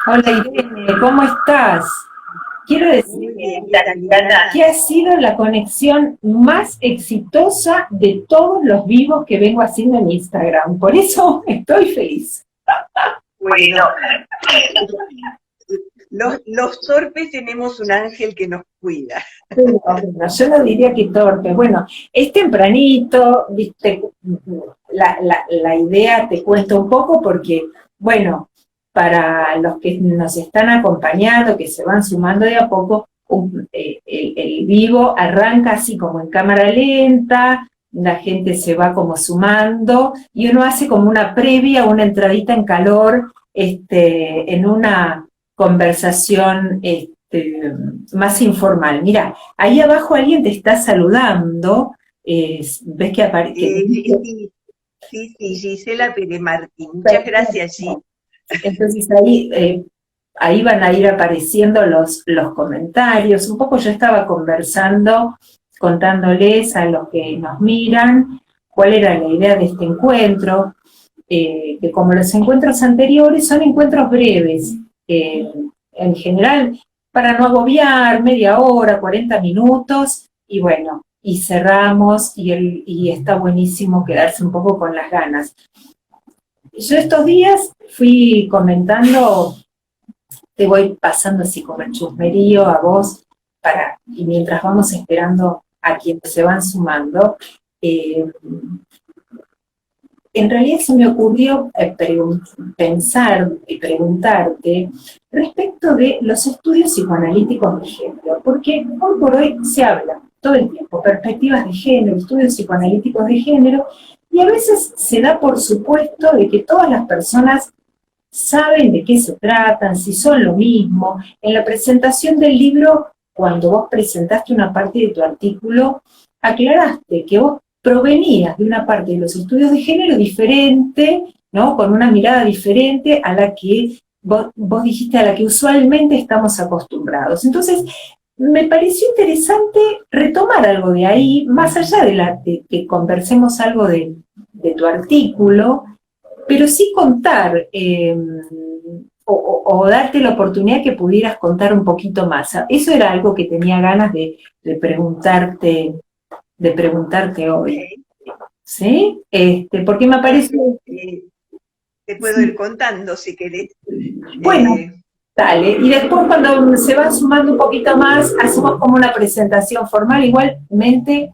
Hola Irene, ¿cómo estás? Quiero decir Muy bien, Catalina. que ha sido la conexión más exitosa de todos los vivos que vengo haciendo en Instagram. Por eso estoy feliz. Bueno, los torpes tenemos un ángel que nos cuida. Bueno, yo no diría que torpe. Bueno, es tempranito, viste, la idea te cuesta un poco porque, bueno, para los que nos están acompañando, que se van sumando de a poco, el vivo arranca así como en cámara lenta, la gente se va como sumando y uno hace como una previa, una entradita en calor, en una conversación más informal. Mira, ahí abajo alguien te está saludando, ves que aparece. Sí, sí, sí, sí, Gisela Pérez Martín. Muchas gracias, Gis. Entonces ahí van a ir apareciendo los comentarios. Un poco yo estaba conversando, contándoles a los que nos miran cuál era la idea de este encuentro, que como los encuentros anteriores son encuentros breves, eh, en general para no agobiar, media hora, 40 minutos, y bueno, y cerramos y está buenísimo quedarse un poco con las ganas. Yo estos días fui comentando, te voy pasando así como el chusmerío a vos, y mientras vamos esperando a quienes se van sumando, eh, en realidad se me ocurrió pensar y preguntarte respecto de los estudios psicoanalíticos de género, porque hoy por hoy se habla todo el tiempo, perspectivas de género, estudios psicoanalíticos de género, y a veces se da por supuesto de que todas las personas saben de qué se tratan, si son lo mismo. En la presentación del libro, cuando vos presentaste una parte de tu artículo, aclaraste que vos provenías de una parte de los estudios de género diferente, ¿no? Con una mirada diferente a la que vos dijiste, a la que usualmente estamos acostumbrados. Entonces, me pareció interesante retomar algo de ahí, más allá de que conversemos algo de tu artículo, pero sí contar, o darte la oportunidad que pudieras contar un poquito más. Eso era algo que tenía ganas de preguntarte, de preguntarte hoy. Ok, ¿Sí? Porque me bueno, parece, te puedo ir contando si querés. bueno, Eh, dale. Y después cuando se van sumando un poquito más, hacemos como una presentación formal. Igualmente,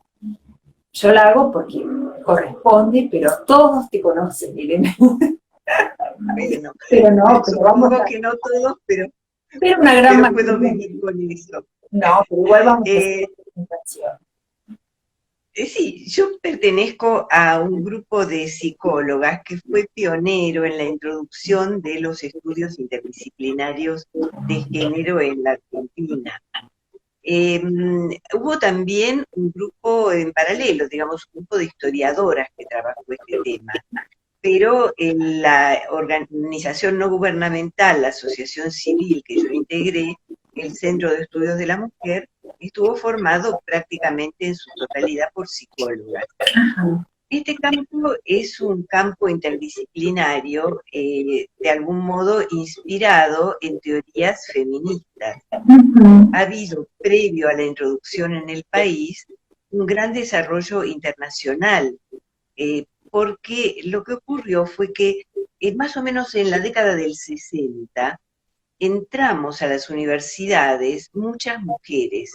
yo la hago porque corresponde, pero todos te conocen, Irene. bueno, Pero no, pero vamos supongo a que no todos, hacer una gran pero puedo mayoría. vivir con eso. No, pero igual vamos a hacer Eh, la presentación. Sí, yo pertenezco a un grupo de psicólogas que fue pionero en la introducción de los estudios interdisciplinarios de género en la Argentina. Hubo también un grupo en paralelo, digamos, un grupo de historiadoras que trabajó este tema, pero en la organización no gubernamental, la asociación civil que yo integré, el Centro de Estudios de la Mujer, estuvo formado prácticamente en su totalidad por psicólogas. Este campo es un campo interdisciplinario, de algún modo inspirado en teorías feministas. Ujú. Ha habido, previo a la introducción en el país, un gran desarrollo internacional, porque lo que ocurrió fue que más o menos en la década del 60 entramos a las universidades muchas mujeres.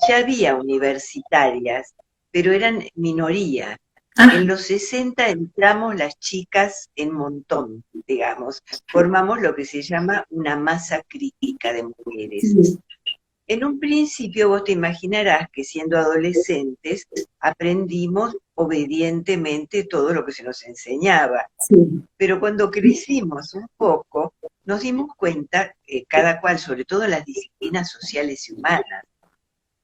Ya había universitarias, pero eran minoría. Ah, En los 60 entramos las chicas en montón, digamos, formamos lo que se llama una masa crítica de mujeres. sí, En un principio vos te imaginarás que siendo adolescentes aprendimos obedientemente todo lo que se nos enseñaba, sí. pero cuando crecimos un poco nos dimos cuenta, cada cual, sobre todo en las disciplinas sociales y humanas,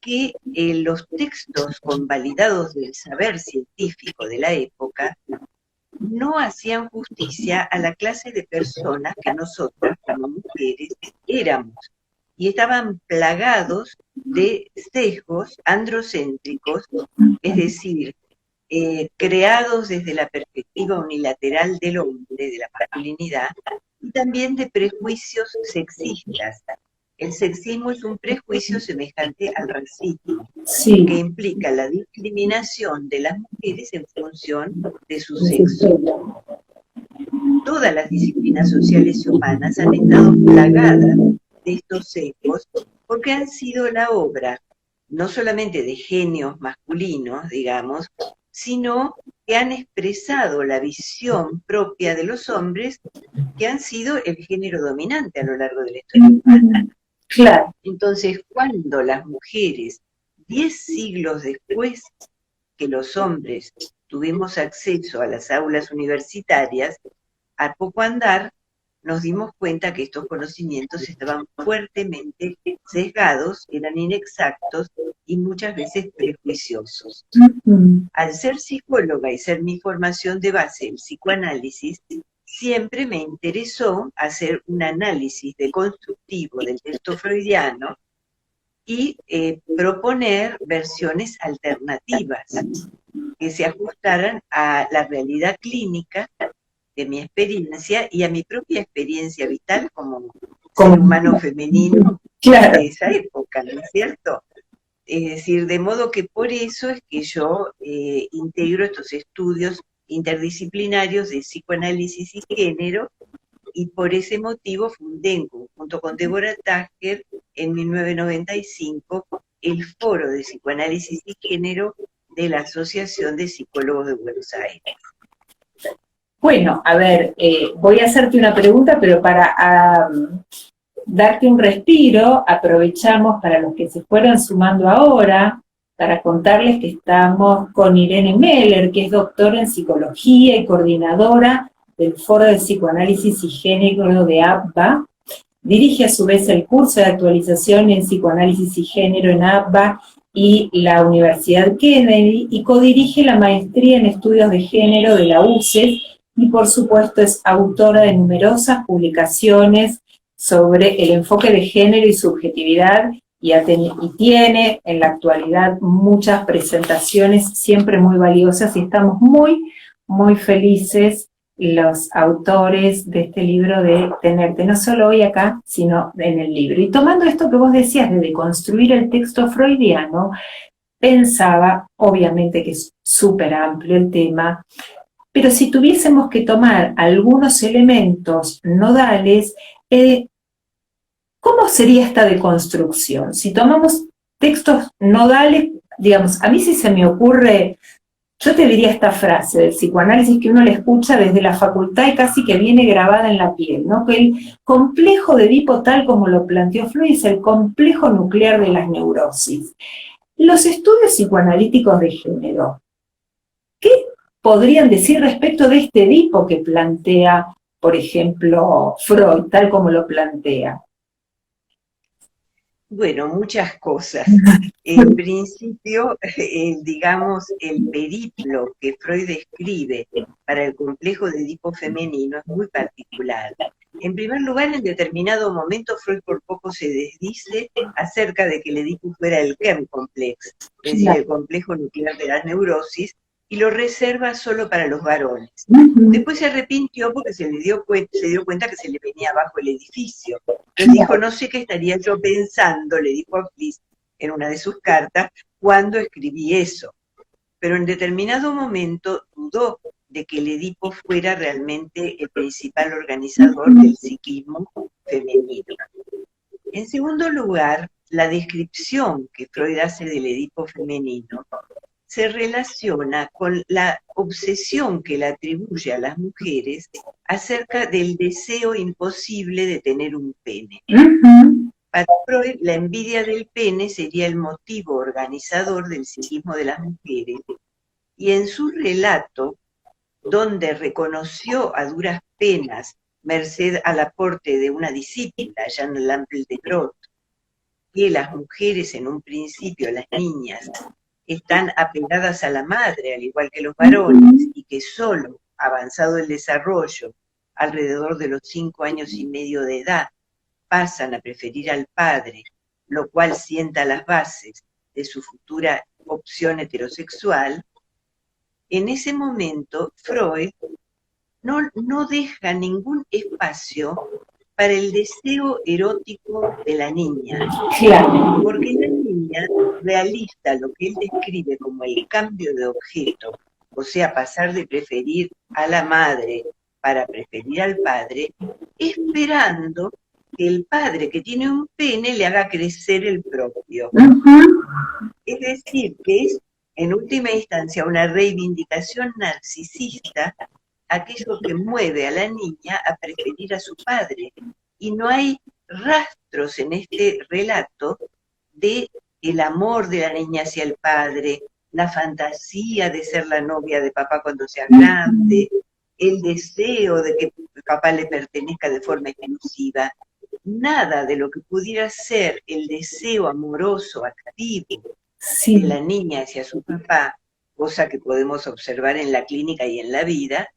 que los textos convalidados del saber científico de la época no hacían justicia a la clase de personas que nosotras, como mujeres, éramos, y estaban plagados de sesgos androcéntricos, es decir, creados desde la perspectiva unilateral del hombre, de la masculinidad, y también de prejuicios sexistas. El sexismo es un prejuicio semejante al racismo, Sí, que implica la discriminación de las mujeres en función de su en su sexo. historia. Todas las disciplinas sociales y humanas han estado plagadas de estos sesgos porque han sido la obra no solamente de genios masculinos, digamos, sino que han expresado la visión propia de los hombres que han sido el género dominante a lo largo de la historia humana. Claro. Entonces, cuando las mujeres, 10 siglos después que los hombres tuvimos acceso a las aulas universitarias, a poco andar nos dimos cuenta que estos conocimientos estaban fuertemente sesgados, eran inexactos y muchas veces prejuiciosos. Al ser psicóloga y ser mi formación de base el psicoanálisis, siempre me interesó hacer un análisis deconstructivo del texto freudiano y proponer versiones alternativas que se ajustaran a la realidad clínica de mi experiencia y a mi propia experiencia vital como ser humano femenino de esa época, ¿no es cierto? Es decir, de modo que por eso es que yo integro estos estudios interdisciplinarios de psicoanálisis y género, y por ese motivo fundé en conjunto con Deborah Tasker en 1995 el Foro de Psicoanálisis y Género de la Asociación de Psicólogos de Buenos Aires. Bueno, a ver, voy a hacerte una pregunta, pero para darte un respiro, aprovechamos para los que se fueron sumando ahora, para contarles que estamos con Irene Meller, que es doctora en psicología y coordinadora del Foro de Psicoanálisis y Género de APBA. Dirige a su vez el curso de actualización en psicoanálisis y género en APBA y la Universidad Kennedy, y codirige la maestría en estudios de género de la UCES, y por supuesto es autora de numerosas publicaciones sobre el enfoque de género y subjetividad, y tiene en la actualidad muchas presentaciones siempre muy valiosas, y estamos muy, muy felices los autores de este libro de tenerte, no solo hoy acá, sino en el libro. Y tomando esto que vos decías de deconstruir el texto freudiano, pensaba, obviamente que es súper amplio el tema, pero si tuviésemos que tomar algunos elementos nodales, ¿cómo sería esta deconstrucción? Si tomamos textos nodales, digamos, a mí sí se me ocurre, yo te diría esta frase del psicoanálisis que uno le escucha desde la facultad y casi que viene grabada en la piel, ¿no? Que el complejo de Edipo, tal como lo planteó Freud, es el complejo nuclear de las neurosis. Los estudios psicoanalíticos de género, ¿qué podrían decir respecto de este Edipo que plantea, por ejemplo, Freud, tal como lo plantea? Bueno, muchas cosas. En principio, digamos, el periplo que Freud describe para el complejo de Edipo femenino es muy particular. En primer lugar, en determinado momento, Freud por poco se desdice acerca de que el Edipo fuera el Kernkomplex, es decir, el complejo nuclear de las neurosis, y lo reserva solo para los varones. Después se arrepintió porque se dio cuenta que se le venía abajo el edificio. Entonces dijo, no sé qué estaría yo pensando, le dijo a Fliss en una de sus cartas, cuando escribí eso. Pero en determinado momento dudó de que el Edipo fuera realmente el principal organizador del psiquismo femenino. En segundo lugar, la descripción que Freud hace del Edipo femenino se relaciona con la obsesión que le atribuye a las mujeres acerca del deseo imposible de tener un pene. Para Freud, la envidia del pene sería el motivo organizador del psiquismo de las mujeres, y en su relato, donde reconoció a duras penas, merced al aporte de una discípula, Jeanne Lampel de Groot, que las mujeres en un principio, las niñas, están apegadas a la madre, al igual que los varones, y que solo, avanzado el desarrollo, alrededor de los 5 años y medio de edad, pasan a preferir al padre, lo cual sienta las bases de su futura opción heterosexual. En ese momento, Freud no deja ningún espacio para el deseo erótico de la niña. Claro. Porque la niña realiza lo que él describe como el cambio de objeto, o sea, pasar de preferir a la madre para preferir al padre, esperando que el padre que tiene un pene le haga crecer el propio. Es decir, que es en última instancia una reivindicación narcisista, aquello que mueve a la niña a preferir a su padre. Y no hay rastros en este relato de el amor de la niña hacia el padre, la fantasía de ser la novia de papá cuando sea grande, el deseo de que papá le pertenezca de forma exclusiva. Nada de lo que pudiera ser el deseo amoroso, activo de la niña hacia su papá, cosa que podemos observar en la clínica y en la vida,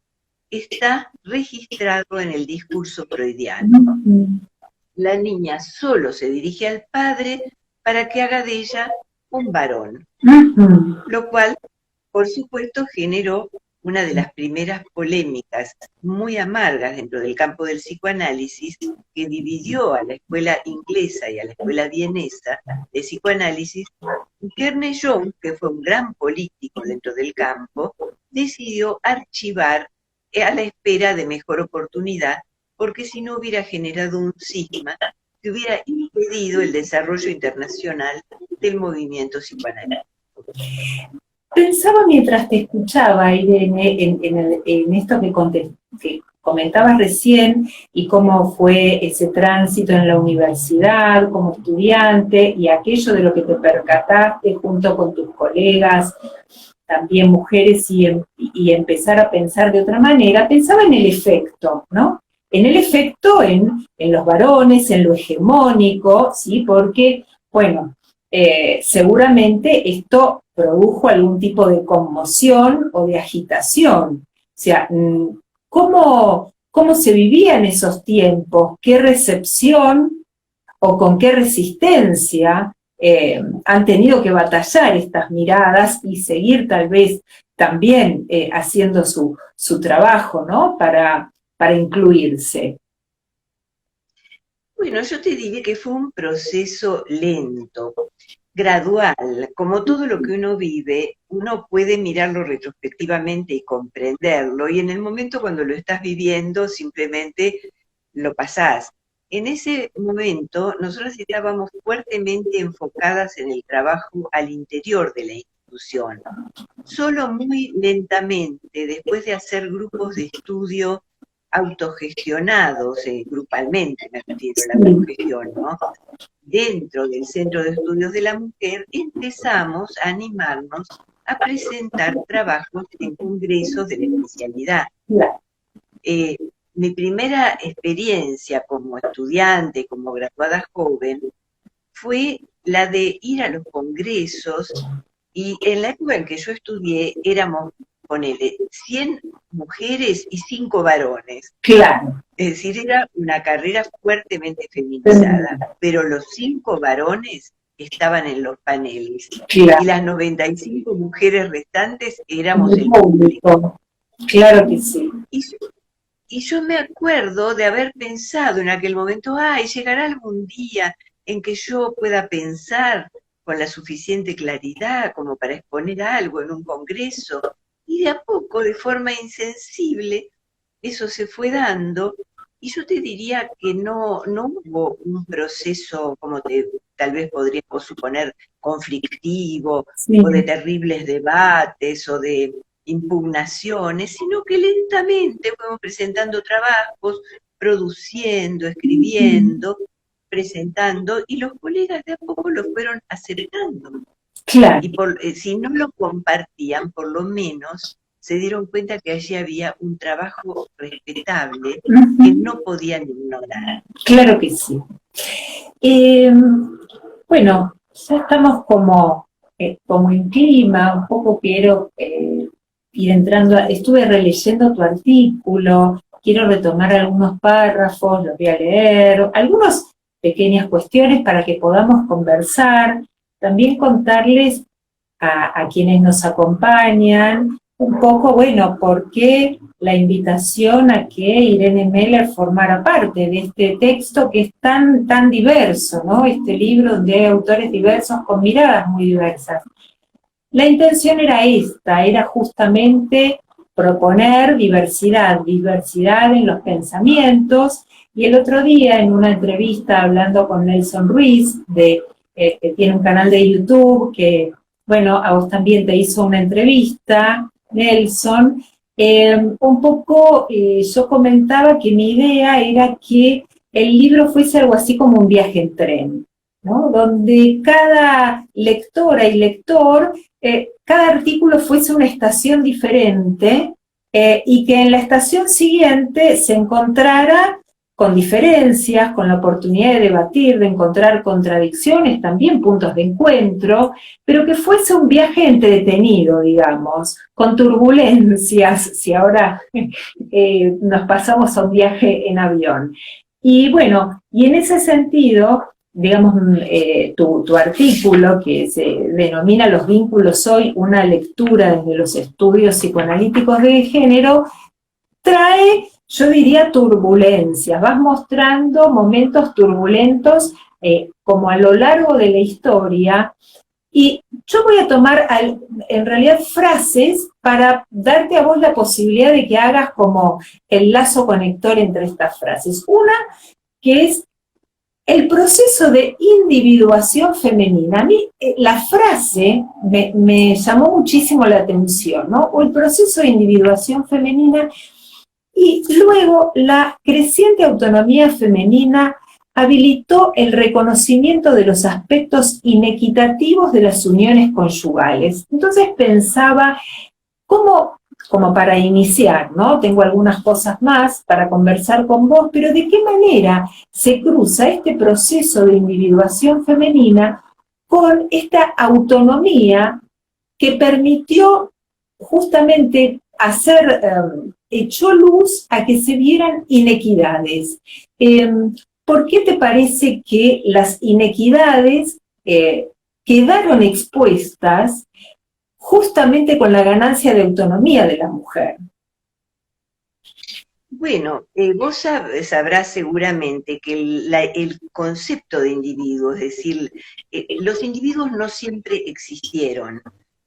está registrado en el discurso freudiano. La niña solo se dirige al padre para que haga de ella un varón, lo cual, por supuesto, generó una de las primeras polémicas muy amargas dentro del campo del psicoanálisis, que dividió a la escuela inglesa y a la escuela vienesa de psicoanálisis. Ernest Young, que fue un gran político dentro del campo, decidió archivar a la espera de mejor oportunidad, porque si no hubiera generado un cisma que hubiera impedido el desarrollo internacional del movimiento psicoanalítico. Pensaba mientras te escuchaba, Irene, en esto que comentabas recién y cómo fue ese tránsito en la universidad como estudiante y aquello de lo que te percataste junto con tus colegas, también mujeres, y empezar a pensar de otra manera. Pensaba en el efecto, ¿no? En el efecto en los varones, en lo hegemónico, ¿sí? Porque, bueno, seguramente esto produjo algún tipo de conmoción o de agitación. O sea, ¿cómo se vivía en esos tiempos? ¿Qué recepción o con qué resistencia han tenido que batallar estas miradas y seguir tal vez también haciendo su trabajo, ¿no? Para incluirse? Bueno, yo te diría que fue un proceso lento, gradual. Como todo lo que uno vive, uno puede mirarlo retrospectivamente y comprenderlo, y en el momento cuando lo estás viviendo simplemente lo pasás. En ese momento nosotros estábamos fuertemente enfocadas en el trabajo al interior de la institución. Solo muy lentamente, después de hacer grupos de estudio autogestionados, grupalmente me refiero a la autogestión, ¿no? Dentro del Centro de Estudios de la Mujer, empezamos a animarnos a presentar trabajos en congresos de la especialidad. Mi primera experiencia como estudiante, como graduada joven, fue la de ir a los congresos, y en la época en que yo estudié éramos, ponele, 100 mujeres y 5 varones. Claro. Es decir, era una carrera fuertemente feminizada, pero los 5 varones estaban en los paneles, claro, y las 95 mujeres restantes éramos el público. Claro que sí. Y yo me acuerdo de haber pensado en aquel momento, ay, llegará algún día en que yo pueda pensar con la suficiente claridad como para exponer algo en un congreso, y de a poco, de forma insensible, eso se fue dando, y yo te diría que no hubo un proceso, como tal vez podríamos suponer, conflictivo, sí, o de terribles debates, o de impugnaciones, sino que lentamente fuimos presentando trabajos, produciendo, escribiendo, presentando, y los colegas de a poco lo fueron aceptando. Claro. Y si no lo compartían, por lo menos se dieron cuenta que allí había un trabajo respetable que no podían ignorar. Claro que sí. Bueno, ya estamos como en clima, un poco quiero ir entrando, estuve releyendo tu artículo, quiero retomar algunos párrafos, los voy a leer, algunas pequeñas cuestiones para que podamos conversar, también contarles a quienes nos acompañan un poco, bueno, por qué la invitación a que Irene Meller formara parte de este texto que es tan, tan diverso, ¿no? Este libro de autores diversos con miradas muy diversas. La intención era esta, era justamente proponer diversidad, diversidad en los pensamientos, y el otro día en una entrevista hablando con Nelson Ruiz, que tiene un canal de YouTube, que, bueno, a vos también te hizo una entrevista, Nelson, un poco yo comentaba que mi idea era que el libro fuese algo así como un viaje en tren, ¿no? Donde cada lectora y lector, cada artículo fuese una estación diferente, y que en la estación siguiente se encontrara con diferencias, con la oportunidad de debatir, de encontrar contradicciones, también puntos de encuentro, pero que fuese un viaje entretenido, digamos, con turbulencias, si ahora nos pasamos a un viaje en avión. Y bueno, y en ese sentido, digamos, tu artículo, que se denomina Los vínculos hoy, una lectura desde los estudios psicoanalíticos de género, trae, yo diría, turbulencias, vas mostrando momentos turbulentos como a lo largo de la historia, y yo voy a tomar en realidad frases para darte a vos la posibilidad de que hagas como el lazo conector entre estas frases. Una que es el proceso de individuación femenina. A mí la frase me llamó muchísimo la atención, ¿no? O el proceso de individuación femenina, y luego la creciente autonomía femenina habilitó el reconocimiento de los aspectos inequitativos de las uniones conyugales. Entonces pensaba, como para iniciar, ¿no? Tengo algunas cosas más para conversar con vos, pero ¿de qué manera se cruza este proceso de individuación femenina con esta autonomía que permitió justamente echó luz a que se vieran inequidades? ¿Por qué te parece que las inequidades quedaron expuestas justamente con la ganancia de autonomía de la mujer? Bueno, vos sabrás seguramente que el concepto de individuo, es decir, los individuos no siempre existieron.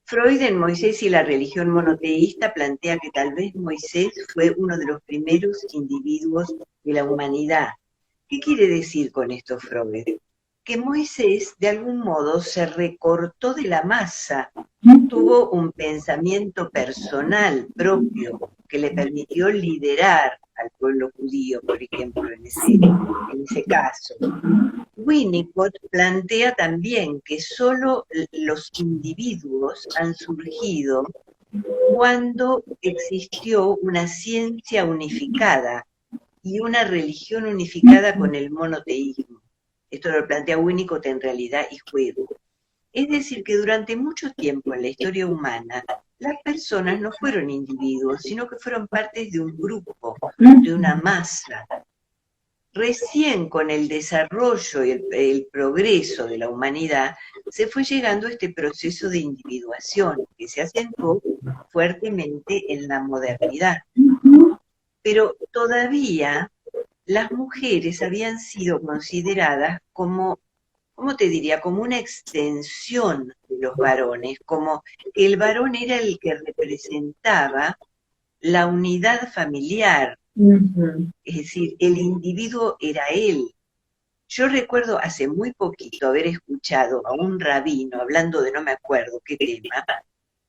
Freud en Moisés y la religión monoteísta plantea que tal vez Moisés fue uno de los primeros individuos de la humanidad. ¿Qué quiere decir con esto Freud? Que Moisés de algún modo se recortó de la masa, tuvo un pensamiento personal propio que le permitió liderar al pueblo judío, por ejemplo, en ese caso. Winnicott plantea también que solo los individuos han surgido cuando existió una ciencia unificada y una religión unificada con el monoteísmo. Esto lo plantea Winnicott en Realidad y Juego. Es decir, que durante mucho tiempo en la historia humana, las personas no fueron individuos, sino que fueron partes de un grupo, de una masa. Recién con el desarrollo y el progreso de la humanidad, se fue llegando a este proceso de individuación, que se acentuó fuertemente en la modernidad. Pero todavía las mujeres habían sido consideradas como, ¿cómo te diría?, como una extensión de los varones, como el varón era el que representaba la unidad familiar, es decir, el individuo era él. Yo recuerdo hace muy poquito haber escuchado a un rabino hablando de no me acuerdo qué tema,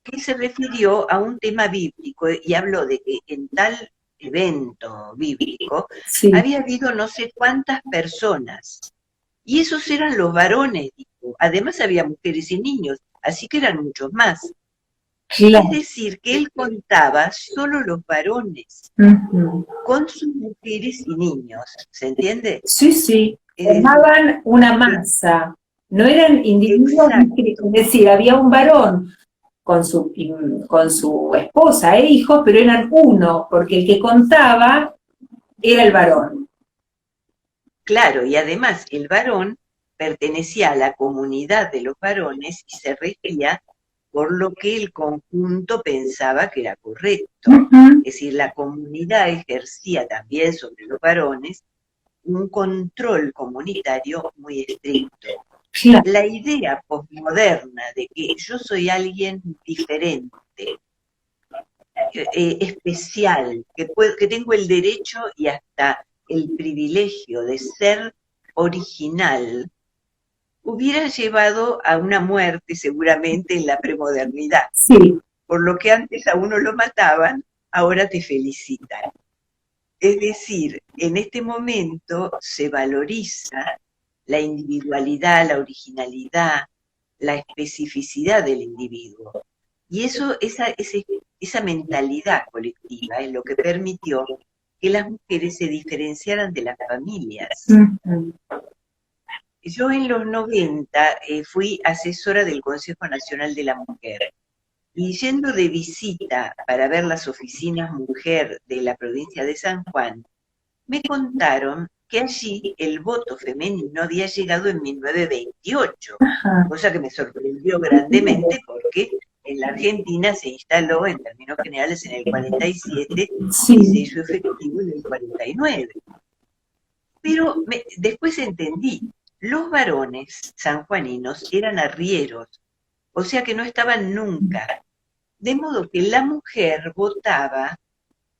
que se refirió a un tema bíblico y habló de que en tal evento bíblico Sí. había habido no sé cuántas personas, y esos eran los varones, dijo. Además había mujeres y niños, así que eran muchos más. Claro. Es decir, que él contaba solo los varones, con sus mujeres y niños, ¿se entiende? Sí, sí, Es decir, formaban una masa, no eran individuos, es decir, había un varón con su esposa e hijos, pero eran uno, porque el que contaba era el varón. claro, y además el varón pertenecía a la comunidad de los varones y se regía por lo que el conjunto pensaba que era correcto. Ujú. Es decir, la comunidad ejercía también sobre los varones un control comunitario muy estricto. Claro, La idea posmoderna de que yo soy alguien diferente, especial, que tengo el derecho y hasta el privilegio de ser original, hubiera llevado a una muerte seguramente en la premodernidad. sí, Por lo que antes a uno lo mataban, ahora te felicitan. Es decir, en este momento se valoriza la individualidad, la originalidad, la especificidad del individuo. Y esa mentalidad colectiva es lo que permitió que las mujeres se diferenciaran de las familias. ujú. Yo en los 90 fui asesora del Consejo Nacional de la Mujer y yendo de visita para ver las oficinas mujer de la provincia de San Juan, me contaron que allí el voto femenino había llegado en 1928, Ajá. cosa que me sorprendió grandemente porque en la Argentina se instaló en términos generales en el 47 y se Sí, hizo efectivo en el 49. Pero después entendí, los varones sanjuaninos eran arrieros, o sea que no estaban nunca. De modo que la mujer votaba,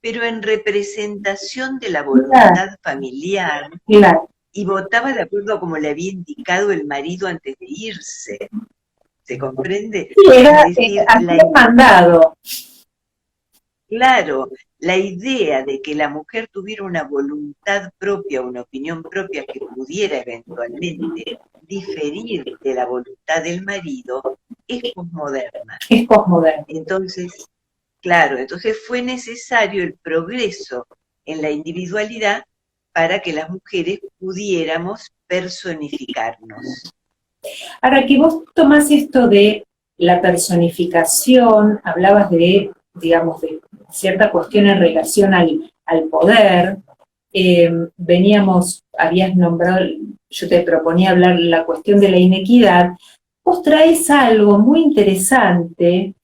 pero en representación de la claro, voluntad familiar, claro. y votaba de acuerdo a como le había indicado el marido antes de irse. ¿Se comprende? Sí, Es era, decir, hacía mandado. claro, la idea de que la mujer tuviera una voluntad propia, una opinión propia que pudiera eventualmente diferir de la voluntad del marido, es posmoderna. Es posmoderno. Entonces, claro, entonces fue necesario el progreso en la individualidad para que las mujeres pudiéramos personificarnos. Ahora que vos tomás esto de la personificación, hablabas de, digamos, de cierta cuestión en relación al poder, habías nombrado, yo te proponía hablar la cuestión de la inequidad, vos traes algo muy interesante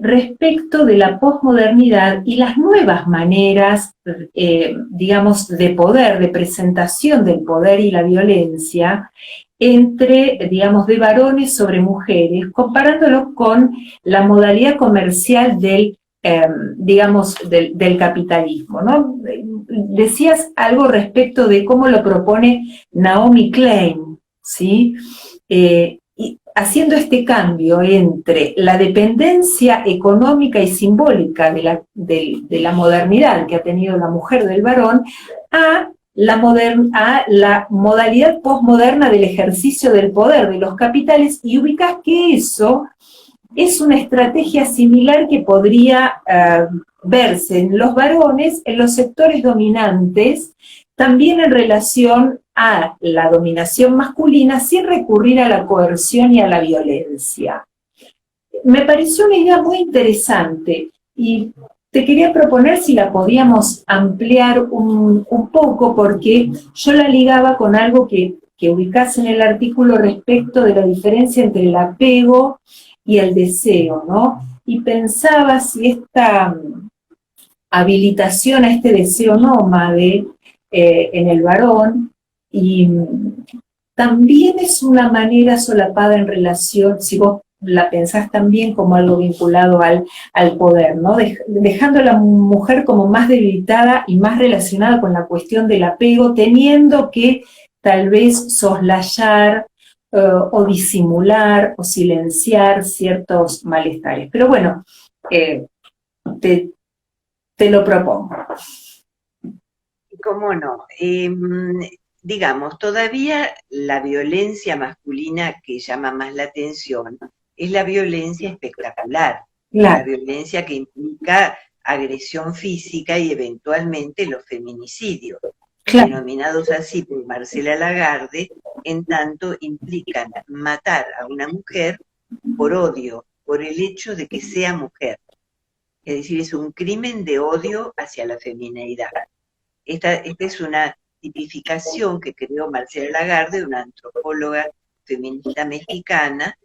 respecto de la posmodernidad y las nuevas maneras, digamos, de poder, de presentación del poder y la violencia, entre, digamos, de varones sobre mujeres, comparándolo con la modalidad comercial digamos, del capitalismo, ¿no? Decías algo respecto de cómo lo propone Naomi Klein, ¿sí? Y haciendo este cambio entre la dependencia económica y simbólica de la modernidad que ha tenido la mujer del varón a la modalidad posmoderna del ejercicio del poder de los capitales y ubicás que eso es una estrategia similar que podría verse en los varones, en los sectores dominantes, también en relación a la dominación masculina sin recurrir a la coerción y a la violencia. Me pareció una idea muy interesante y te quería proponer si la podíamos ampliar un poco, porque yo la ligaba con algo que ubicás en el artículo respecto de la diferencia entre el apego y el deseo, ¿no? Y pensaba si esta habilitación a este deseo nómade en el varón y también es una manera solapada en relación, si vos la pensás también como algo vinculado al poder, ¿no? Dejando a la mujer como más debilitada y más relacionada con la cuestión del apego, teniendo que tal vez soslayar o disimular o silenciar ciertos malestares. Pero bueno, eh, te, te lo propongo. ¿Cómo no? Digamos, todavía la violencia masculina que llama más la atención es la violencia espectacular, la Claro, violencia que implica agresión física y eventualmente los feminicidios, claro. denominados así por Marcela Lagarde, en tanto implican matar a una mujer por odio, por el hecho de que sea mujer. Es decir, es un crimen de odio hacia la feminidad. Esta es una tipificación que creó Marcela Lagarde, una antropóloga feminista mexicana,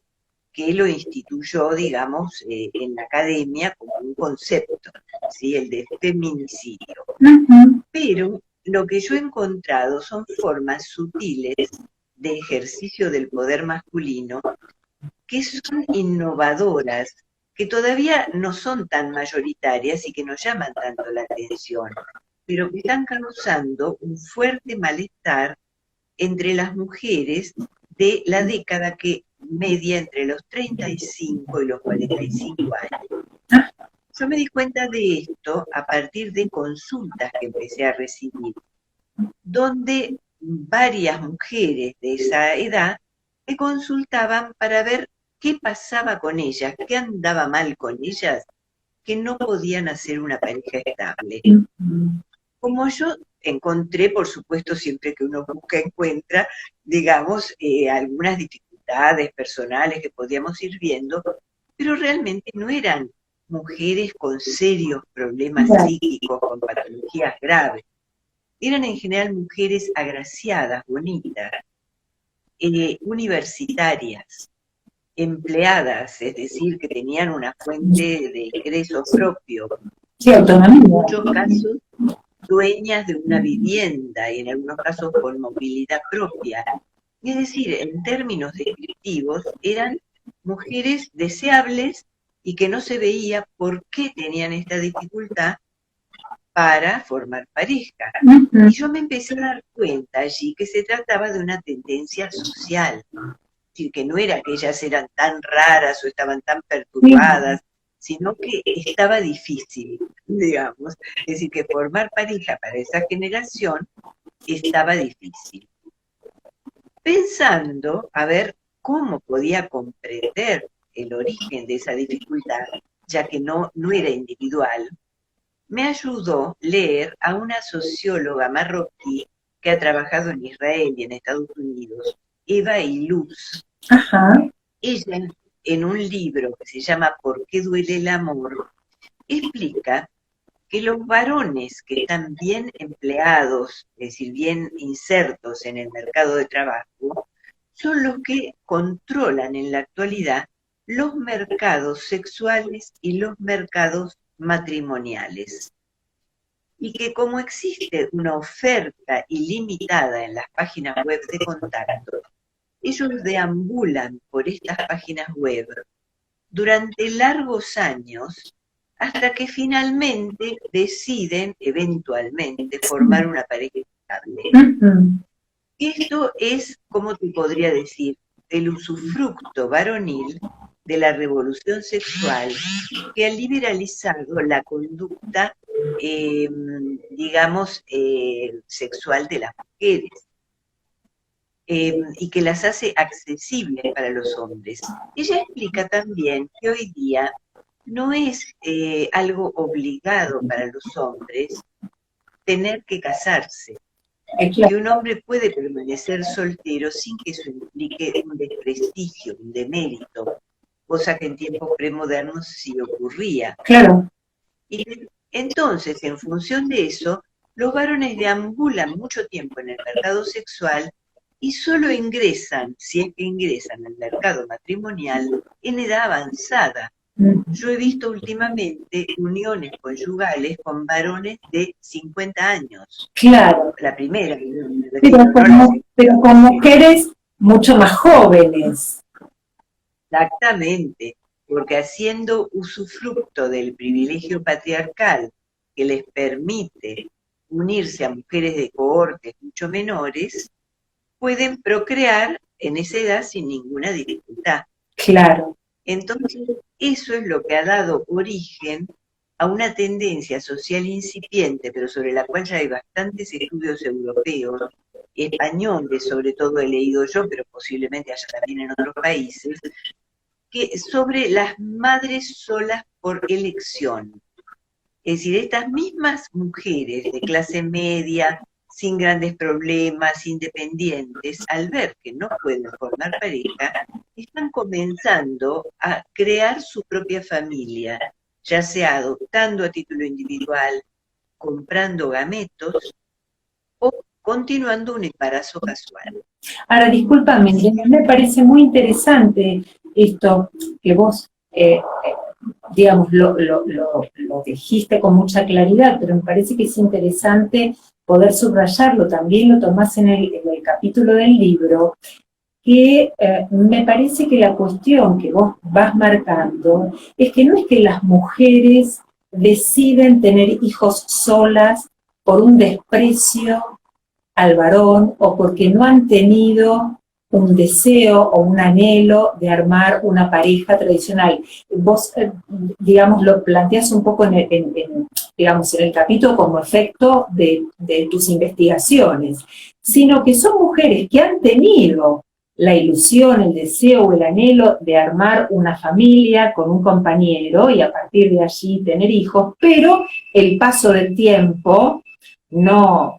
que lo instituyó, digamos, en la academia como un concepto, ¿sí? El de feminicidio. Pero lo que yo he encontrado son formas sutiles de ejercicio del poder masculino que son innovadoras, que todavía no son tan mayoritarias y que no llaman tanto la atención, pero que están causando un fuerte malestar entre las mujeres de la década que media entre los 35 y los 45 años. Yo me di cuenta de esto a partir de consultas que empecé a recibir, donde varias mujeres de esa edad me consultaban para ver qué pasaba con ellas, qué andaba mal con ellas, que no podían hacer una pareja estable. Como yo encontré, por supuesto, siempre que uno busca, encuentra, digamos, algunas dificultades personales que podíamos ir viendo, pero realmente no eran mujeres con serios problemas psíquicos, con patologías graves. Eran en general mujeres agraciadas, bonitas, universitarias, empleadas, es decir, que tenían una fuente de ingresos propio. Sí, autonomía. En muchos casos, dueñas de una vivienda y en algunos casos con movilidad propia. Es decir, en términos descriptivos, eran mujeres deseables y que no se veía por qué tenían esta dificultad para formar pareja. Y yo me empecé a dar cuenta allí que se trataba de una tendencia social. Es decir, que no era que ellas eran tan raras o estaban tan perturbadas, sino que estaba difícil, digamos. Es decir, que formar pareja para esa generación estaba difícil. Pensando a ver cómo podía comprender el origen de esa dificultad, ya que no era individual, me ayudó leer a una socióloga marroquí que ha trabajado en Israel y en Estados Unidos, Eva Illouz. Ella, en un libro que se llama ¿Por qué duele el amor?, explica que los varones que están bien empleados, es decir, bien insertos en el mercado de trabajo, son los que controlan en la actualidad los mercados sexuales y los mercados matrimoniales. Y que como existe una oferta ilimitada en las páginas web de contacto, ellos deambulan por estas páginas web durante largos años hasta que finalmente deciden, eventualmente, formar una pareja estable. Esto es, ¿cómo te podría decir?, el usufructo varonil de la revolución sexual que ha liberalizado la conducta, digamos, sexual de las mujeres. Y que las hace accesibles para los hombres. Ella explica también que hoy día no es algo obligado para los hombres tener que casarse. Que un hombre puede permanecer soltero sin que eso implique un desprestigio, un demérito, cosa que en tiempos premodernos sí ocurría. Claro. Y entonces, en función de eso, los varones deambulan mucho tiempo en el mercado sexual y solo ingresan, si es que ingresan al mercado matrimonial, en edad avanzada. Yo he visto últimamente uniones conyugales con varones de 50 años. Claro. La primera. Pero con mujeres mucho más jóvenes. Exactamente, porque haciendo usufructo del privilegio patriarcal que les permite unirse a mujeres de cohortes mucho menores, pueden procrear en esa edad sin ninguna dificultad. Claro. Entonces, eso es lo que ha dado origen a una tendencia social incipiente, pero sobre la cual ya hay bastantes estudios europeos, españoles sobre todo he leído yo, pero posiblemente haya también en otros países, que sobre las madres solas por elección. Es decir, estas mismas mujeres de clase media, sin grandes problemas, independientes, al ver que no pueden formar pareja, están comenzando a crear su propia familia, ya sea adoptando a título individual, comprando gametos o continuando un embarazo casual. Ahora, discúlpame, me parece muy interesante esto que vos, digamos, lo dijiste con mucha claridad, pero me parece que es interesante poder subrayarlo, también lo tomás en el capítulo del libro, que me parece que la cuestión que vos vas marcando es que no es que las mujeres deciden tener hijos solas por un desprecio al varón o porque no han tenido un deseo o un anhelo de armar una pareja tradicional. Vos, digamos, lo planteas un poco digamos, en el capítulo como efecto de tus investigaciones, sino que son mujeres que han tenido la ilusión, el deseo o el anhelo de armar una familia con un compañero y a partir de allí tener hijos, pero el paso del tiempo no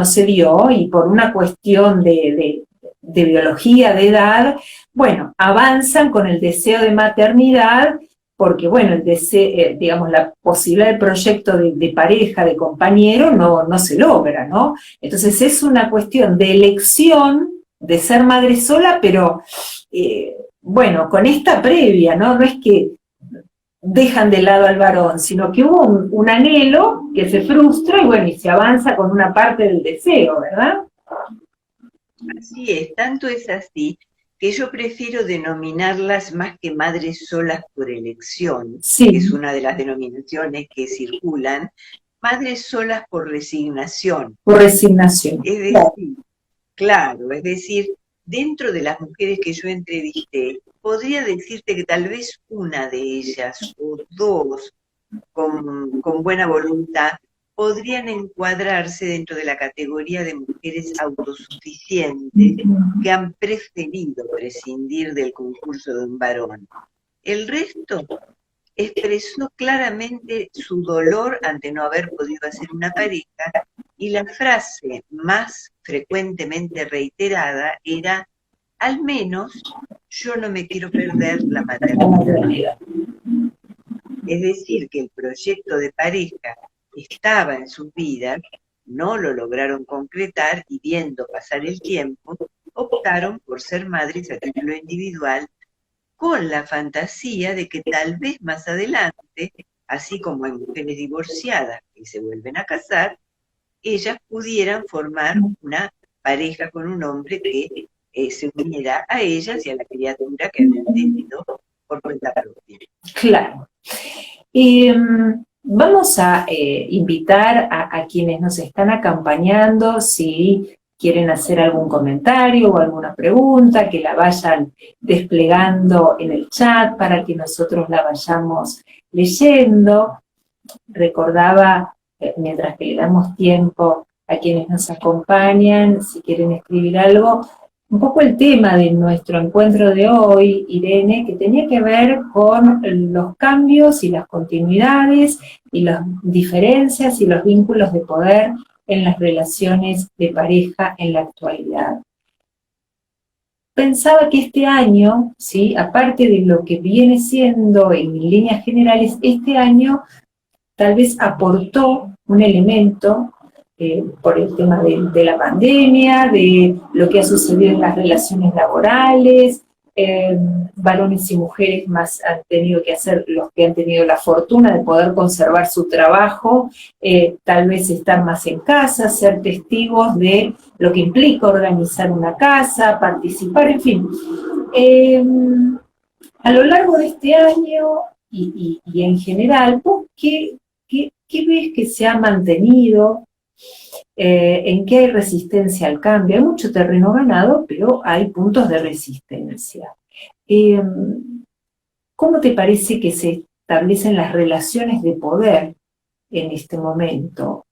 se dio y por una cuestión de biología, de edad, bueno, avanzan con el deseo de maternidad porque, bueno, el deseo, digamos, la posibilidad del proyecto de pareja, de compañero, no se logra, ¿no? Entonces es una cuestión de elección de ser madre sola, pero, bueno, con esta previa, ¿no? No es que dejan de lado al varón, sino que hubo un anhelo que se frustra y, bueno, y se avanza con una parte del deseo, ¿verdad? Así es, tanto es así que yo prefiero denominarlas más que madres solas por elección, sí, que es una de las denominaciones que circulan, madres solas por resignación. Por resignación. Es decir, claro, es decir, dentro de las mujeres que yo entrevisté, podría decirte que tal vez una de ellas o dos con buena voluntad podrían encuadrarse dentro de la categoría de mujeres autosuficientes que han preferido prescindir del concurso de un varón. El resto expresó claramente su dolor ante no haber podido hacer una pareja y la frase más frecuentemente reiterada era: al menos yo no me quiero perder la maternidad. Es decir, que el proyecto de pareja estaba en sus vidas, no lo lograron concretar y viendo pasar el tiempo, optaron por ser madres a título individual con la fantasía de que tal vez más adelante, así como hay mujeres divorciadas que se vuelven a casar, ellas pudieran formar una pareja con un hombre que se uniera a ellas y a la criatura que habían tenido por cuenta propia. Claro. Vamos a invitar a quienes nos están acompañando, si quieren hacer algún comentario o alguna pregunta, que la vayan desplegando en el chat para que nosotros la vayamos leyendo. Recordaba, mientras que le damos tiempo a quienes nos acompañan, si quieren escribir algo, un poco el tema de nuestro encuentro de hoy, Irene, que tenía que ver con los cambios y las continuidades y las diferencias y los vínculos de poder en las relaciones de pareja en la actualidad. Pensaba que este año, ¿sí?, aparte de lo que viene siendo en líneas generales, este año tal vez aportó un elemento por el tema de la pandemia, de lo que ha sucedido en las relaciones laborales, varones y mujeres más han tenido que hacer, los que han tenido la fortuna de poder conservar su trabajo, tal vez estar más en casa, ser testigos de lo que implica organizar una casa, participar, en fin. A lo largo de este año y en general, ¿vos qué ves que se ha mantenido? ¿En qué hay resistencia al cambio? Hay mucho terreno ganado, pero hay puntos de resistencia. ¿Cómo te parece que se establecen las relaciones de poder en este momento?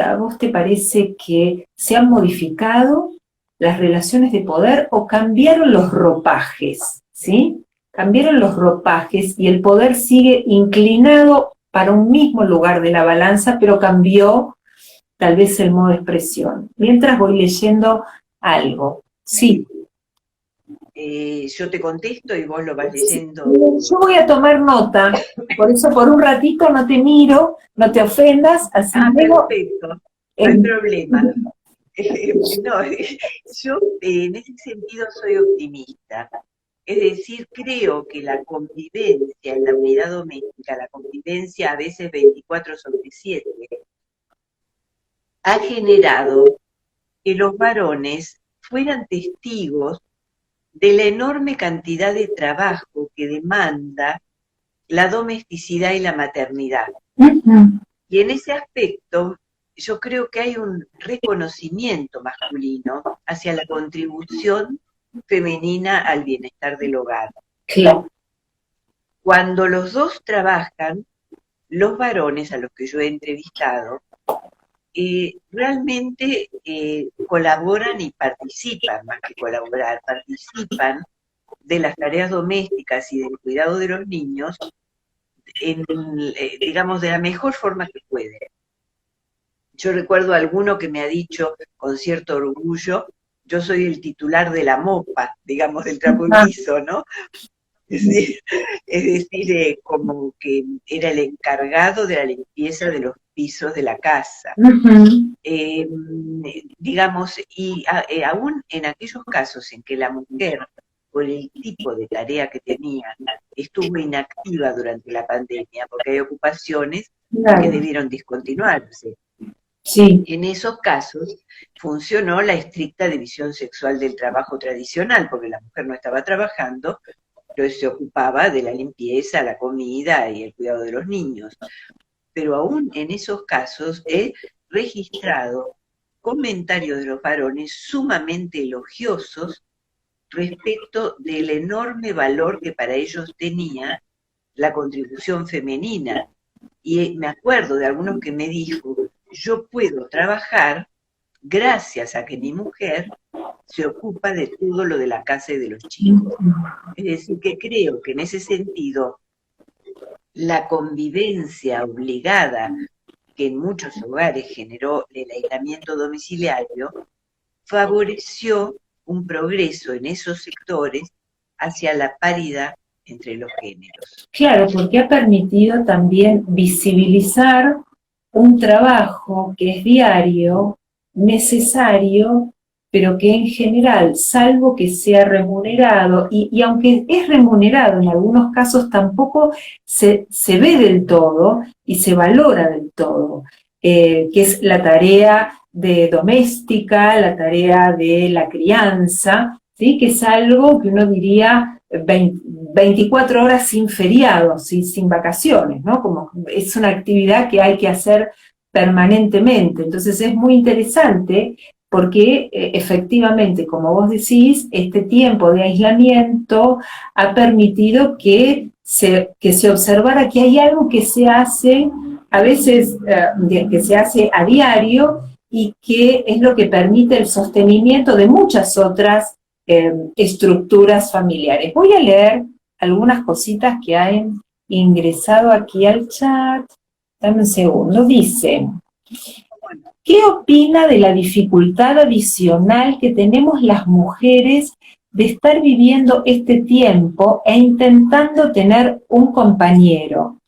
¿A vos te parece que se han modificado las relaciones de poder o cambiaron los ropajes? ¿Sí? Cambiaron los ropajes y el poder sigue inclinado para un mismo lugar de la balanza, pero cambió tal vez el modo de expresión. Mientras voy leyendo algo. Sí. Yo te contesto y vos lo vas leyendo. Yo voy a tomar nota, por eso por un ratito no te miro, no te ofendas, así luego... Perfecto, no hay problema. No, yo en ese sentido soy optimista. Es decir, creo que la convivencia en la unidad doméstica, la convivencia a veces 24/7, ha generado que los varones fueran testigos de la enorme cantidad de trabajo que demanda la domesticidad y la maternidad. Y en ese aspecto, yo creo que hay un reconocimiento masculino hacia la contribución femenina al bienestar del hogar. Claro. Cuando los dos trabajan, los varones a los que yo he entrevistado, realmente colaboran y participan, más que colaborar, participan de las tareas domésticas y del cuidado de los niños, digamos, de la mejor forma que pueden. Yo recuerdo a alguno que me ha dicho con cierto orgullo, yo soy el titular de la mopa, digamos, del trapo en piso, ¿no? Es decir, como que era el encargado de la limpieza de los pisos de la casa. Digamos, y aún en aquellos casos en que la mujer, por el tipo de tarea que tenía, estuvo inactiva durante la pandemia, porque hay ocupaciones que debieron discontinuarse. Sí. En esos casos funcionó la estricta división sexual del trabajo tradicional, porque la mujer no estaba trabajando, pero se ocupaba de la limpieza, la comida y el cuidado de los niños. Pero aún en esos casos he registrado comentarios de los varones sumamente elogiosos respecto del enorme valor que para ellos tenía la contribución femenina. Y me acuerdo de algunos que me dijo, yo puedo trabajar gracias a que mi mujer se ocupa de todo lo de la casa y de los chicos. Es decir, que creo que en ese sentido la convivencia obligada que en muchos hogares generó el aislamiento domiciliario favoreció un progreso en esos sectores hacia la paridad entre los géneros. Claro, porque ha permitido también visibilizar un trabajo que es diario, necesario, pero que en general, salvo que sea remunerado, y aunque es remunerado en algunos casos, tampoco se ve del todo y se valora del todo, que es la tarea de doméstica, la tarea de la crianza, ¿sí? Que es algo que uno diría 24 horas sin feriados, sin vacaciones, ¿no? Como es una actividad que hay que hacer permanentemente. Entonces es muy interesante porque efectivamente, como vos decís, este tiempo de aislamiento ha permitido que se observara que hay algo que se hace, a veces que se hace a diario y que es lo que permite el sostenimiento de muchas otras estructuras familiares. Voy a leer algunas cositas que han ingresado aquí al chat. Dame un segundo. Dice, ¿qué opina de la dificultad adicional que tenemos las mujeres de estar viviendo este tiempo e intentando tener un compañero?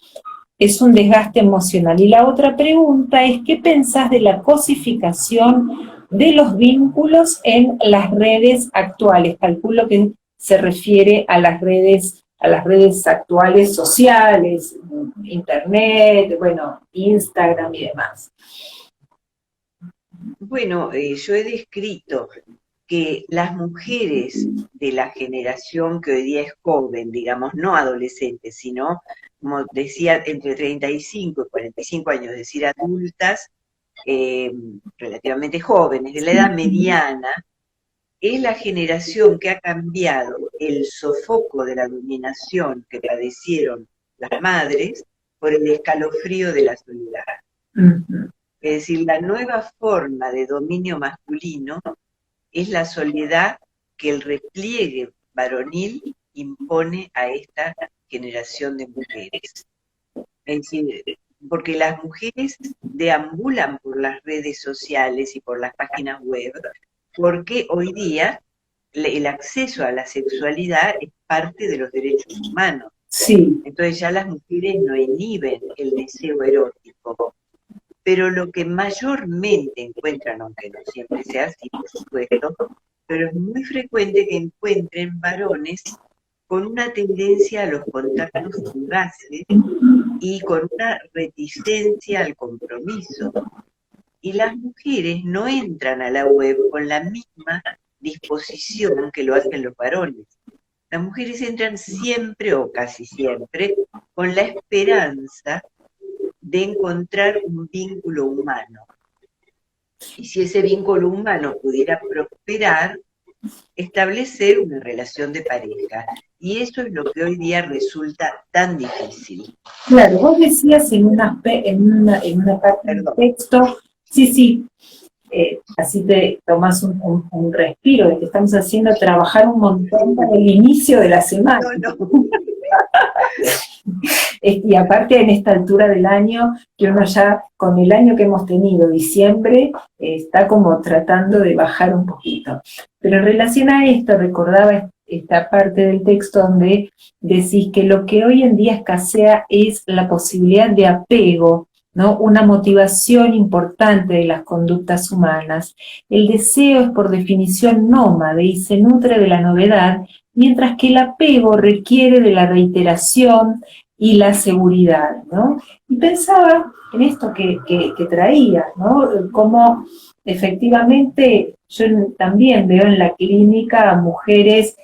Es un desgaste emocional. Y la otra pregunta es, ¿qué pensás de la cosificación de los vínculos en las redes actuales? Calculo que se refiere a las redes actuales sociales, internet, bueno, Instagram y demás. Bueno, yo he descrito que las mujeres de la generación que hoy día es joven, digamos, no adolescentes, sino, como decía, entre 35 y 45 años, es decir, adultas, relativamente jóvenes, de la edad mediana, es la generación que ha cambiado el sofoco de la dominación que padecieron las madres por el escalofrío de la soledad. Es decir, la nueva forma de dominio masculino es la soledad que el repliegue varonil impone a esta generación de mujeres. Es decir, porque las mujeres deambulan por las redes sociales y por las páginas web, porque hoy día el acceso a la sexualidad es parte de los derechos humanos. Sí. Entonces ya las mujeres no inhiben el deseo erótico. Pero lo que mayormente encuentran, aunque no siempre sea así, por supuesto, pero es muy frecuente que encuentren varones con una tendencia a los contactos fugaces y con una reticencia al compromiso. Y las mujeres no entran a la web con la misma disposición que lo hacen los varones. Las mujeres entran siempre o casi siempre con la esperanza de encontrar un vínculo humano. Y si ese vínculo humano pudiera prosperar, establecer una relación de pareja. Y eso es lo que hoy día resulta tan difícil. Claro, vos decías en una parte del texto, sí, así te tomas un respiro, de que estamos haciendo trabajar un montón para el inicio de la semana. No. Y aparte en esta altura del año, que uno ya con el año que hemos tenido, diciembre, está como tratando de bajar un poquito. Pero en relación a esto, recordaba esta parte del texto donde decís que lo que hoy en día escasea es la posibilidad de apego, ¿no? Una motivación importante de las conductas humanas. El deseo es por definición nómade y se nutre de la novedad, mientras que el apego requiere de la reiteración y la seguridad, ¿no? Y pensaba en esto que traía, ¿no? Como efectivamente yo también veo en la clínica mujeres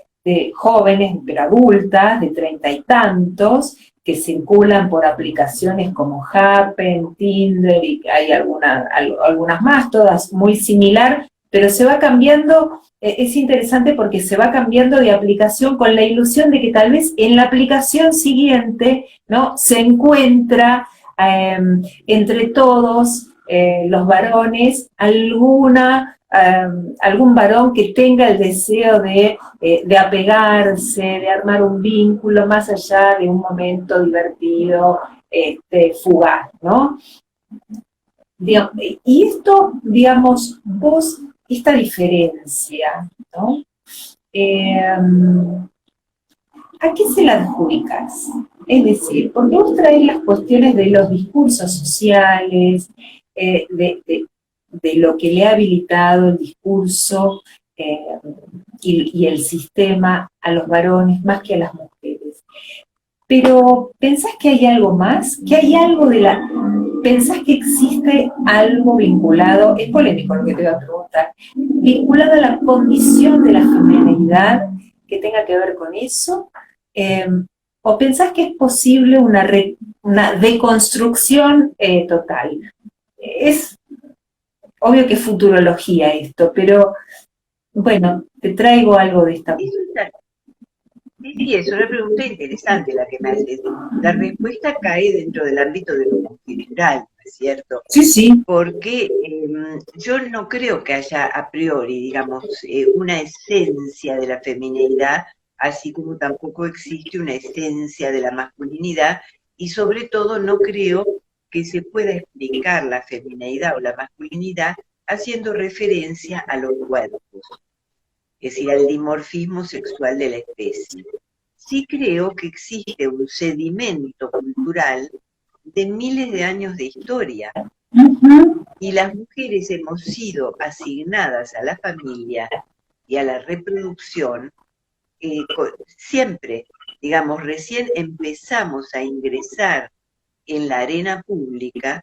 jóvenes, pero adultas, de 30 y tantos, que circulan por aplicaciones como Happn, Tinder, y hay algunas más, todas muy similar, pero se va cambiando, es interesante porque se va cambiando de aplicación con la ilusión de que tal vez en la aplicación siguiente, ¿no?, se encuentra entre todos los varones algún varón que tenga el deseo de apegarse, de armar un vínculo más allá de un momento divertido, fugaz, ¿no? Y esto, digamos, vos, esta diferencia, ¿no? ¿A qué se la adjudicas? Es decir, porque vos traes las cuestiones de los discursos sociales, de lo que le ha habilitado el discurso y el sistema a los varones más que a las mujeres. Pero, ¿pensás que hay algo más? ¿Que hay algo pensás que existe algo vinculado, es polémico lo que te voy a preguntar, vinculado a la condición de la feminidad que tenga que ver con eso? ¿O pensás que es posible una deconstrucción total? Es obvio que es futurología esto, pero bueno, te traigo algo de esta. Sí, es una pregunta interesante la que me haces. La respuesta cae dentro del ámbito de lo conjetural, ¿no es cierto? Sí. Porque yo no creo que haya a priori, digamos, una esencia de la femineidad, así como tampoco existe una esencia de la masculinidad, y sobre todo no creo que se pueda explicar la femineidad o la masculinidad haciendo referencia a los cuerpos, es decir, al dimorfismo sexual de la especie. Sí creo que existe un sedimento cultural de miles de años de historia, y las mujeres hemos sido asignadas a la familia y a la reproducción siempre, digamos, recién empezamos a ingresar en la arena pública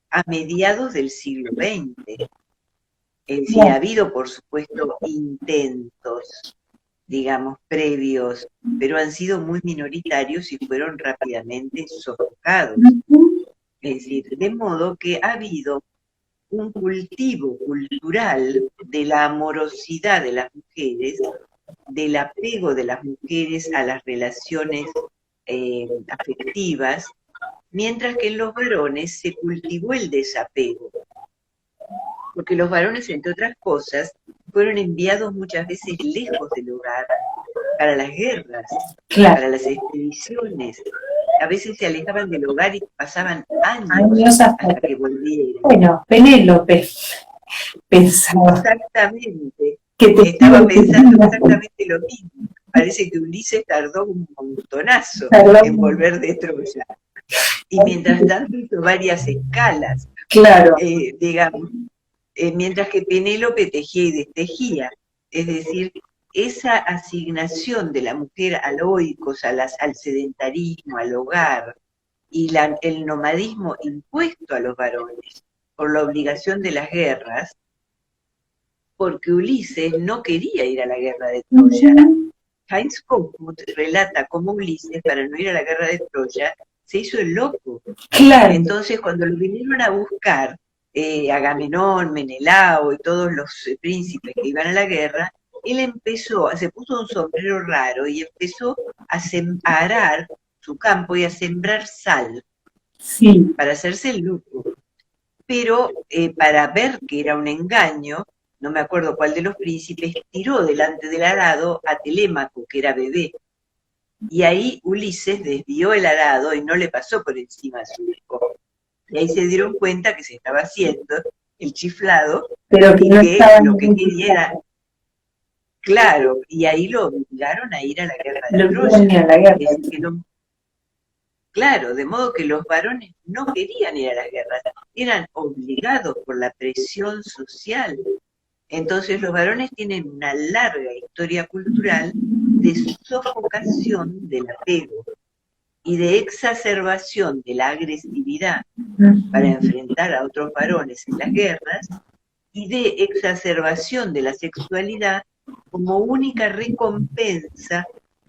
a mediados del siglo XX. Es decir, ha habido, por supuesto, intentos, digamos, previos, pero han sido muy minoritarios y fueron rápidamente sofocados. Es decir, de modo que ha habido un cultivo cultural de la amorosidad de las mujeres, del apego de las mujeres a las relaciones afectivas, mientras que en los varones se cultivó el desapego. Porque los varones, entre otras cosas, fueron enviados muchas veces lejos del hogar para las guerras, para las expediciones. A veces se alejaban del hogar y pasaban años hasta que volvieran. Bueno, Penélope pensaba. Exactamente. Estaba pensando exactamente lo mismo. Parece que Ulises tardó un montonazo en volver de Troya. Y mientras tanto hizo varias escalas. Claro. Digamos. Mientras que Penélope tejía y destejía. Es decir, esa asignación de la mujer al oikos, al sedentarismo, al hogar, y el nomadismo impuesto a los varones por la obligación de las guerras, porque Ulises no quería ir a la guerra de Troya. Heinz Kopput relata cómo Ulises, para no ir a la guerra de Troya, se hizo el loco. Claro. Entonces, cuando lo vinieron a buscar, Agamenón, Menelao y todos los príncipes que iban a la guerra, él se puso un sombrero raro y empezó a arar su campo y a sembrar sal, sí, para hacerse el loco. Pero para ver que era un engaño, no me acuerdo cuál de los príncipes, tiró delante del arado a Telémaco, que era bebé. Y ahí Ulises desvió el arado y no le pasó por encima a su hijo. Y ahí se dieron cuenta que se estaba haciendo el chiflado, pero que no que estaba lo que quería era, claro, y ahí lo obligaron a ir a la guerra de Troya. a la guerra. Es decir, claro, de modo que los varones no querían ir a las guerras, eran obligados por la presión social. Entonces los varones tienen una larga historia cultural de sofocación del apego y de exacerbación de la agresividad para enfrentar a otros varones en las guerras y de exacerbación de la sexualidad como única recompensa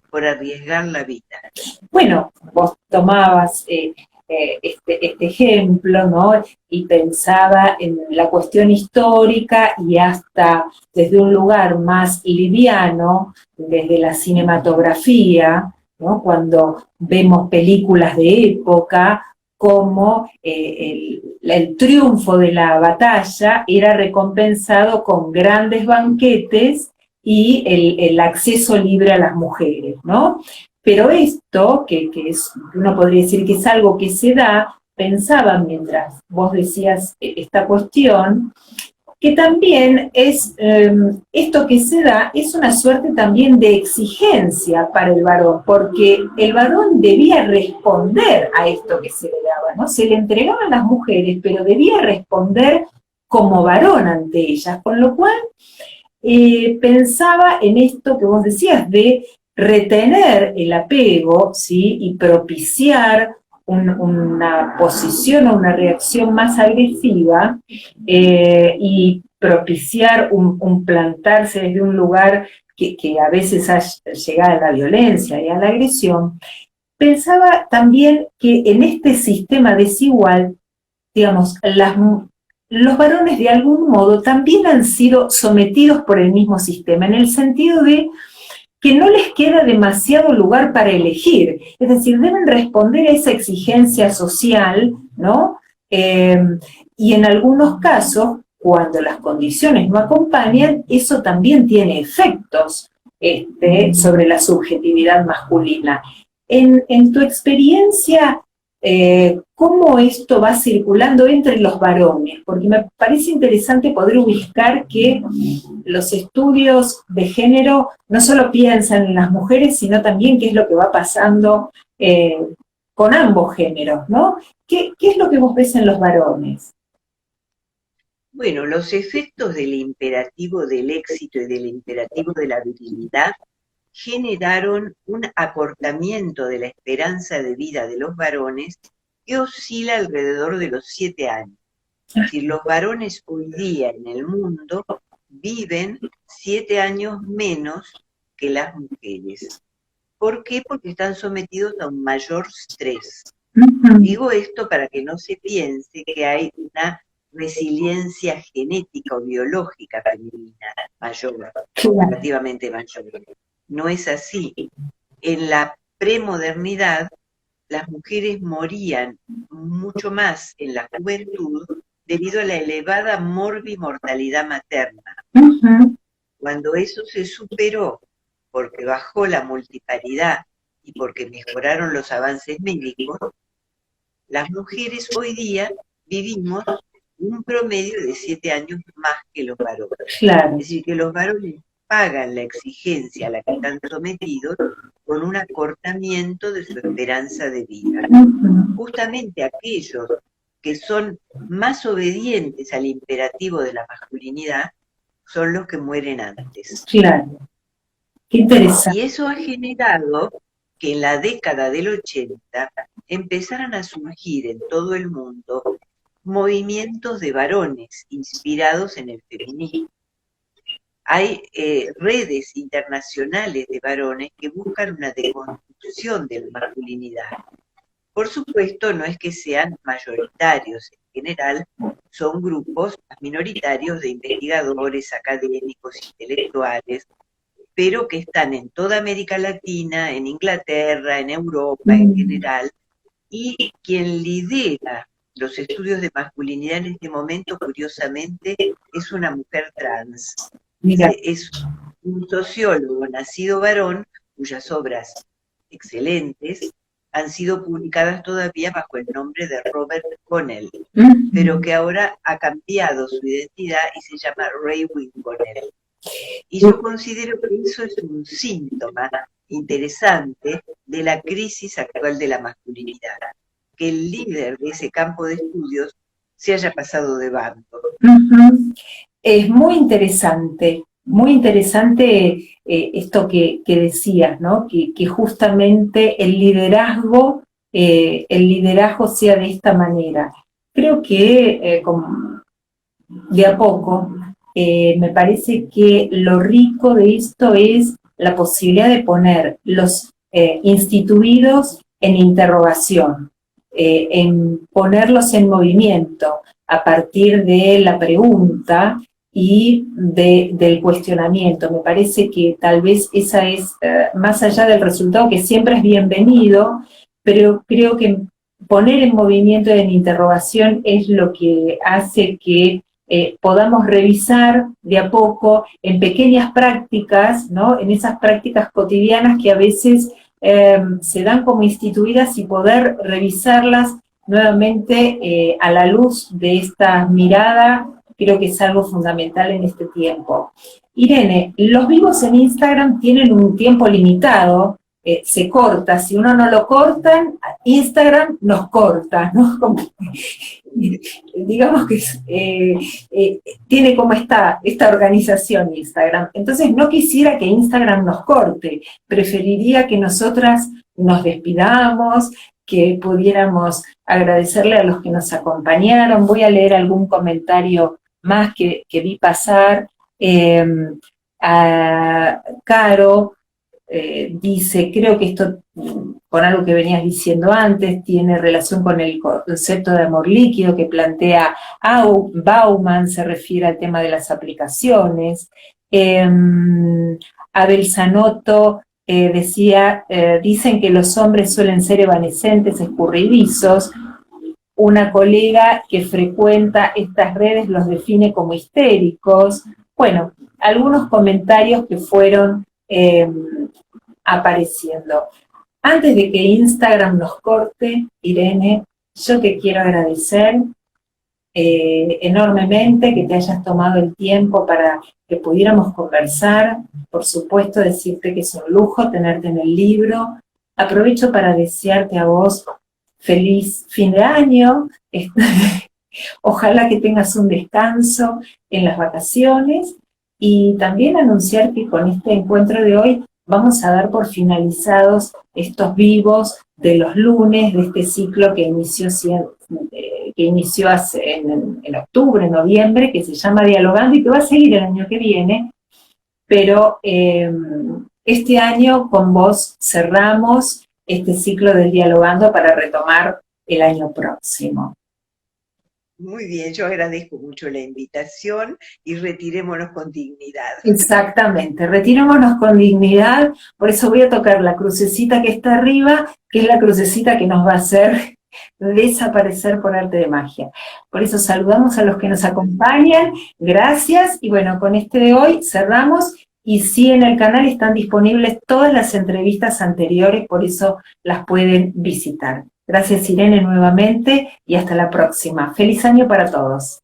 por arriesgar la vida. Bueno, vos tomabas este ejemplo, ¿no? Y pensaba en la cuestión histórica y hasta desde un lugar más liviano, desde la cinematografía, ¿no? Cuando vemos películas de época, como el triunfo de la batalla era recompensado con grandes banquetes y el acceso libre a las mujeres, ¿no? Pero esto, que uno podría decir que es algo que se da, pensaba mientras vos decías esta cuestión, que también es, esto que se da es una suerte también de exigencia para el varón, porque el varón debía responder a esto que se le daba, ¿no? Se le entregaban las mujeres, pero debía responder como varón ante ellas, con lo cual pensaba en esto que vos decías de retener el apego, ¿sí? Y propiciar una posición o una reacción más agresiva y propiciar un plantarse desde un lugar que a veces ha llegado a la violencia y a la agresión. Pensaba también que en este sistema desigual, digamos, los varones de algún modo también han sido sometidos por el mismo sistema, en el sentido de que no les queda demasiado lugar para elegir, es decir, deben responder a esa exigencia social, ¿no? Y en algunos casos, cuando las condiciones no acompañan, eso también tiene efectos sobre la subjetividad masculina. En tu experiencia, ¿cómo esto va circulando entre los varones? Porque me parece interesante poder ubicar que los estudios de género no solo piensan en las mujeres, sino también qué es lo que va pasando con ambos géneros, ¿no? ¿Qué es lo que vos ves en los varones? Bueno, los efectos del imperativo del éxito y del imperativo de la virilidad generaron un acortamiento de la esperanza de vida de los varones que oscila alrededor de los 7 años. Es decir, los varones hoy día en el mundo viven 7 años menos que las mujeres. ¿Por qué? Porque están sometidos a un mayor estrés. Digo esto para que no se piense que hay una resiliencia genética o biológica femenina mayor, relativamente mayor. No es así. En la premodernidad, las mujeres morían mucho más en la juventud debido a la elevada morbimortalidad materna. Cuando eso se superó, porque bajó la multiparidad y porque mejoraron los avances médicos, las mujeres hoy día vivimos un promedio de 7 años más que los varones. Claro. Es decir, que los varones pagan la exigencia a la que están sometidos con un acortamiento de su esperanza de vida. Justamente aquellos que son más obedientes al imperativo de la masculinidad son los que mueren antes. Claro. Qué interesante. Y eso ha generado que en la década del 80 empezaran a surgir en todo el mundo movimientos de varones inspirados en el feminismo. Hay redes internacionales de varones que buscan una deconstrucción de la masculinidad. Por supuesto, no es que sean mayoritarios, en general son grupos minoritarios de investigadores, académicos, intelectuales, pero que están en toda América Latina, en Inglaterra, en Europa en general, y quien lidera los estudios de masculinidad en este momento, curiosamente, es una mujer trans. Mira. Es un sociólogo nacido varón, cuyas obras excelentes han sido publicadas todavía bajo el nombre de Robert Connell, pero que ahora ha cambiado su identidad y se llama Raywin Connell. Y yo considero que eso es un síntoma interesante de la crisis actual de la masculinidad, que el líder de ese campo de estudios se haya pasado de bando. Es muy interesante esto que decías, ¿no? Que justamente el liderazgo sea de esta manera. Creo que de a poco me parece que lo rico de esto es la posibilidad de poner los instituidos en interrogación, en ponerlos en movimiento a partir de la pregunta y del cuestionamiento. Me parece que tal vez esa es, más allá del resultado, que siempre es bienvenido, pero creo que poner en movimiento y en interrogación es lo que hace que podamos revisar de a poco en pequeñas prácticas, ¿no? En esas prácticas cotidianas que a veces se dan como instituidas y poder revisarlas nuevamente a la luz de esta mirada. Creo que es algo fundamental en este tiempo. Irene, los vivos en Instagram tienen un tiempo limitado, se corta, si uno no lo corta, Instagram nos corta, ¿no? Digamos que tiene como esta organización Instagram. Entonces no quisiera que Instagram nos corte, preferiría que nosotras nos despidamos, que pudiéramos agradecerle a los que nos acompañaron. Voy a leer algún comentario más que vi pasar. A Caro dice, creo que esto, con algo que venías diciendo antes, tiene relación con el concepto de amor líquido que plantea Bauman, se refiere al tema de las aplicaciones. Abel Zanotto decía, dicen que los hombres suelen ser evanescentes, escurridizos. Una colega que frecuenta estas redes los define como histéricos. Bueno, algunos comentarios que fueron apareciendo. Antes de que Instagram nos corte, Irene, yo te quiero agradecer enormemente que te hayas tomado el tiempo para que pudiéramos conversar. Por supuesto, decirte que es un lujo tenerte en el libro. Aprovecho para desearte a vos feliz fin de año. Ojalá que tengas un descanso en las vacaciones y también anunciar que con este encuentro de hoy vamos a dar por finalizados estos vivos de los lunes de este ciclo que inició en octubre, noviembre, que se llama Dialogando y que va a seguir el año que viene, pero este año con vos cerramos este ciclo del Dialogando para retomar el año próximo. Muy bien, yo agradezco mucho la invitación y retirémonos con dignidad. Exactamente, retirémonos con dignidad, por eso voy a tocar la crucecita que está arriba, que es la crucecita que nos va a hacer desaparecer por arte de magia. Por eso saludamos a los que nos acompañan, gracias, y bueno, con este de hoy cerramos, y sí, en el canal están disponibles todas las entrevistas anteriores, por eso las pueden visitar. Gracias, Irene, nuevamente, y hasta la próxima. ¡Feliz año para todos!